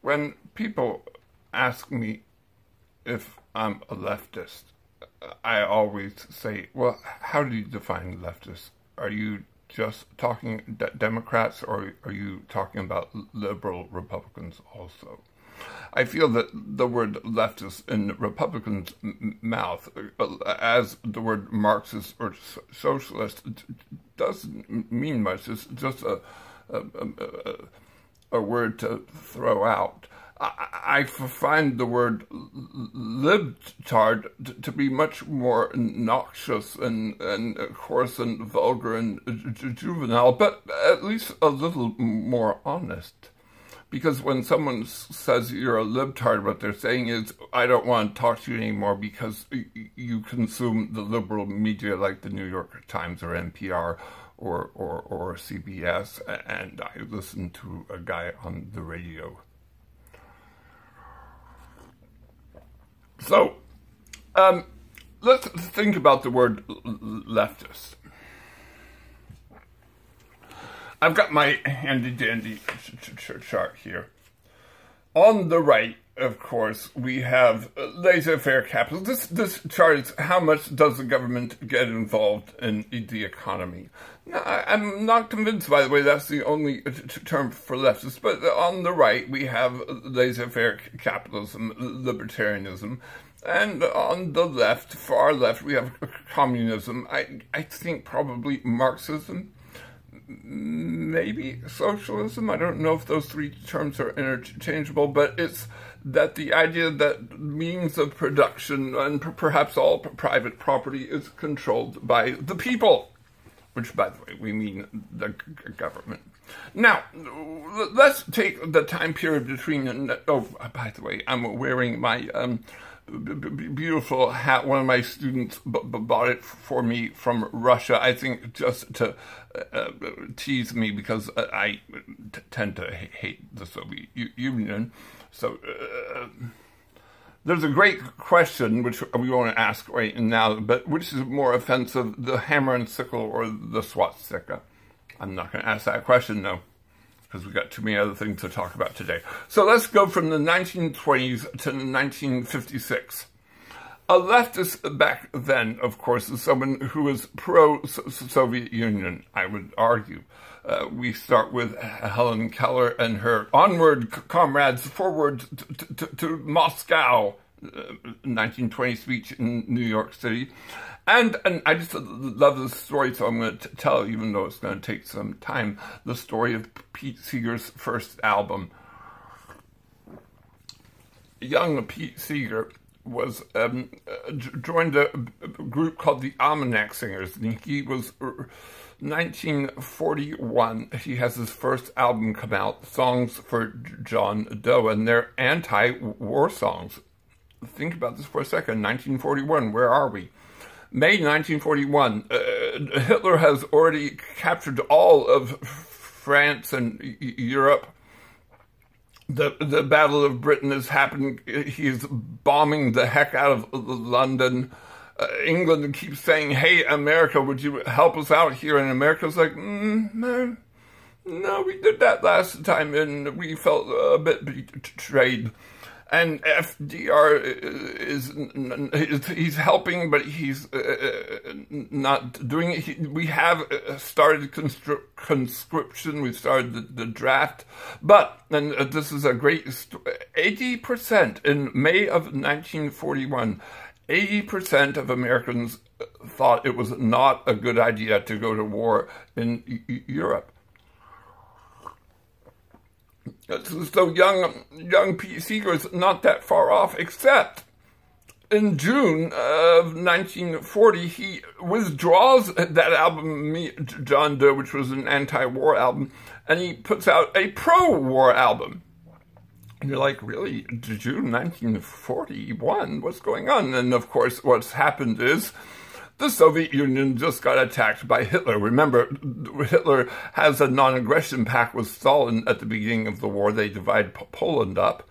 When people ask me if I'm a leftist, I always say, well, how do you define leftist? Are you just talking Democrats, or are you talking about liberal Republicans also? I feel that the word leftist in Republicans' mouth, as the word Marxist or socialist, doesn't mean much. It's just a word to throw out. I find the word libtard to be much more noxious and coarse and vulgar and juvenile, but at least a little more honest. Because when someone says you're a libtard, what they're saying is, I don't want to talk to you anymore because you consume the liberal media like the New York Times or NPR or CBS, and I listen to a guy on the radio. So, let's think about the word leftist. I've got my handy-dandy chart here. On the right, of course, we have laissez-faire capitalism. This chart is how much does the government get involved in the economy. Now, I'm not convinced, by the way, that's the only term for leftists, but on the right we have laissez-faire capitalism, libertarianism, and on the left, far left, we have communism. I think probably Marxism, maybe socialism. I don't know if those three terms are interchangeable, but it's that the idea that means of production and perhaps all private property is controlled by the people, which, by the way, we mean the government. Now, let's take the time period between, oh, by the way, I'm wearing my beautiful hat. One of my students bought it for me from Russia, I think just to tease me, because I tend to hate the Soviet Union. So there's a great question, which we won't ask right now, but which is more offensive, the hammer and sickle or the swastika? I'm not going to ask that question, though, because we've got too many other things to talk about today. So let's go from the 1920s to 1956. A leftist back then, of course, is someone who was pro-Soviet Union, I would argue. We start with Helen Keller and her "Onward, comrades, forward to Moscow," 1920 speech in New York City. And I just love this story, so I'm going to tell, even though it's going to take some time, the story of Pete Seeger's first album. Young Pete Seeger was joined a group called the Almanac Singers, and he was 1941. He has his first album come out, Songs for John Doe, and they're anti-war songs. Think about this for a second. 1941, where are we? May 1941, Hitler has already captured all of France and Europe. The Battle of Britain is happening. He's bombing the heck out of London. England keeps saying, "Hey, America, would you help us out here?" And America's like, no, we did that last time, and we felt a bit betrayed. And FDR he's helping, but he's not doing it. We have started conscription. We started the draft. But, and this is a great story, 80% in May of 1941, 80% of Americans thought it was not a good idea to go to war in Europe. So young Pete Seeger is not that far off, except in June of 1940, he withdraws that album, Me, John Doe, which was an anti-war album, and he puts out a pro-war album. And you're like, really? June 1941? What's going on? And of course, what's happened is the Soviet Union just got attacked by Hitler. Remember, Hitler has a non-aggression pact with Stalin at the beginning of the war. They divide Poland up.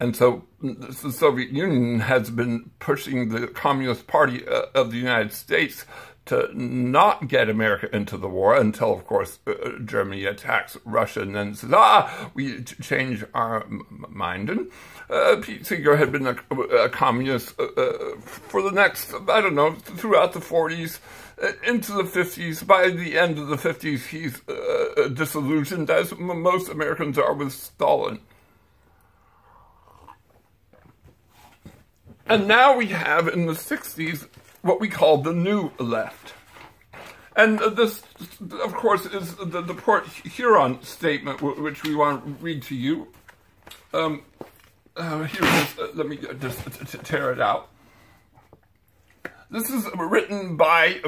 And so the Soviet Union has been pushing the Communist Party of the United States to not get America into the war until, of course, Germany attacks Russia and then says, we change our mind. And Pete Seeger had been a communist for the next, I don't know, throughout the 40s, into the 50s. By the end of the 50s, he's disillusioned, as most Americans are with Stalin. And now we have, in the 60s, what we call the New Left. And this, of course, is the Port Huron statement, which we want to read to you. Here it is. Let me just tear it out. This is written by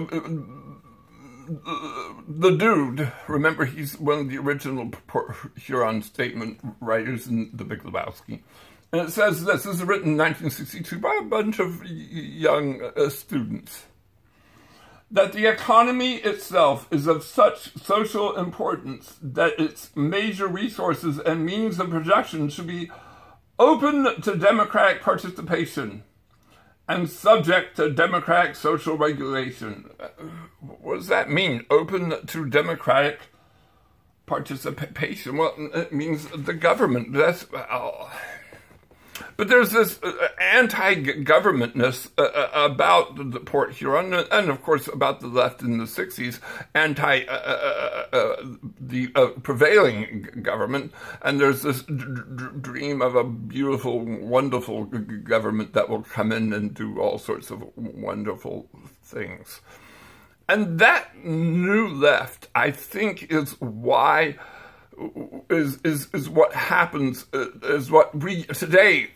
the dude. Remember, he's one of the original Port Huron statement writers in The Big Lebowski. And it says this is written in 1962 by a bunch of young students. That the economy itself is of such social importance that its major resources and means of production should be open to democratic participation and subject to democratic social regulation. What does that mean? Open to democratic participation? Well, it means the government. That's... But there's this anti-governmentness about the Port Huron, and of course about the left in the 60s, the prevailing government. And there's this dream of a beautiful, wonderful government that will come in and do all sorts of wonderful things. And that new left, I think, is why... is what happens, is what we today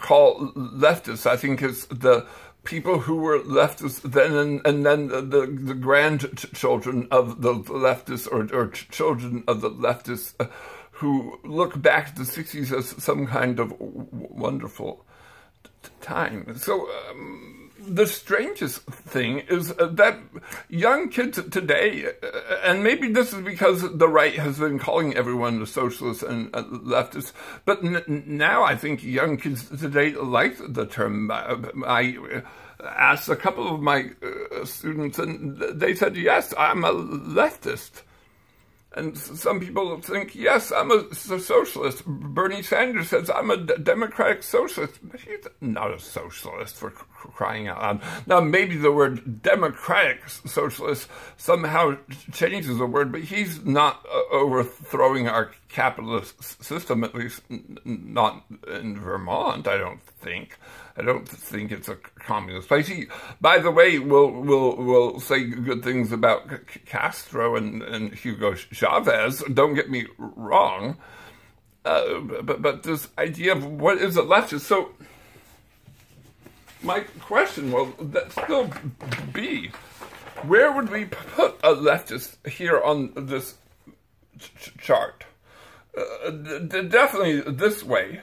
call leftists. I think is the people who were leftists then and then the grandchildren of the leftists or children of the leftists who look back at the 60s as some kind of wonderful time. So the strangest thing is that young kids today, and maybe this is because the right has been calling everyone a socialist and leftist, but now I think young kids today like the term. I asked a couple of my students, and they said, yes, I'm a leftist. And some people think, yes, I'm a socialist. Bernie Sanders says, I'm a democratic socialist. But he's not a socialist, for crying out loud. Now, maybe the word democratic socialist somehow changes the word, but he's not overthrowing our capitalist system, at least not in Vermont, I don't think. I don't think it's a communist place. He, by the way, will say good things about Castro and Hugo Chavez. Don't get me wrong. But this idea of what is a leftist. So my question will still be, where would we put a leftist here on this chart? Definitely this way.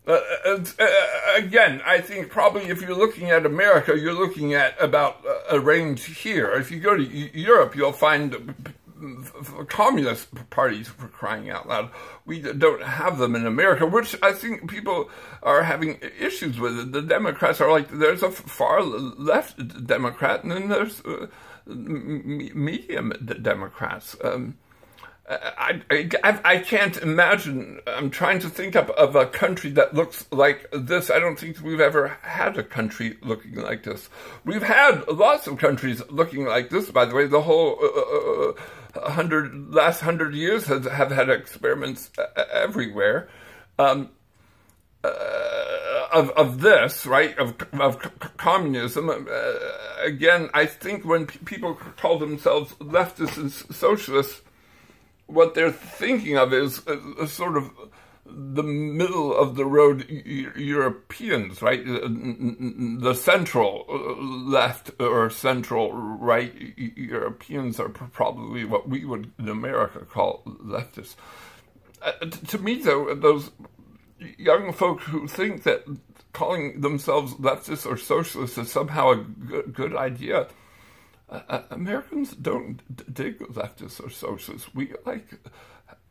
Again, I think probably if you're looking at America, you're looking at about a range here. If you go to Europe, you'll find communist parties, for crying out loud. We don't have them in America, which I think people are having issues with. The Democrats are like, there's a far left Democrat, and then there's medium Democrats. I can't imagine. I'm trying to think of a country that looks like this. I don't think we've ever had a country looking like this. We've had lots of countries looking like this, by the way. The whole last 100 years have had experiments everywhere of this, right, of communism. Again, I think when people call themselves leftists and socialists, what they're thinking of is sort of the middle of the road Europeans, right? The central left or central right Europeans are probably what we would in America call leftists. To me, though, those young folk who think that calling themselves leftists or socialists is somehow a good idea, Americans don't dig leftists or socialists. We like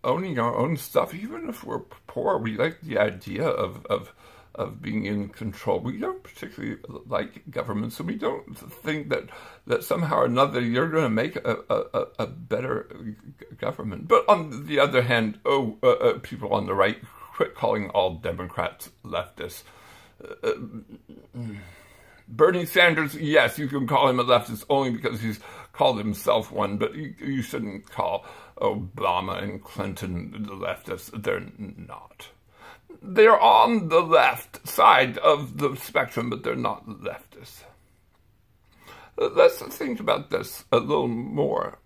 owning our own stuff, even if we're poor. We like the idea of of being in control. We don't particularly like government, so we don't think that somehow or another you're going to make a better government. But on the other hand, people on the right, quit calling all Democrats leftists. Bernie Sanders, yes, you can call him a leftist only because he's called himself one, but you shouldn't call Obama and Clinton the leftists. They're not. They're on the left side of the spectrum, but they're not leftists. Let's think about this a little more.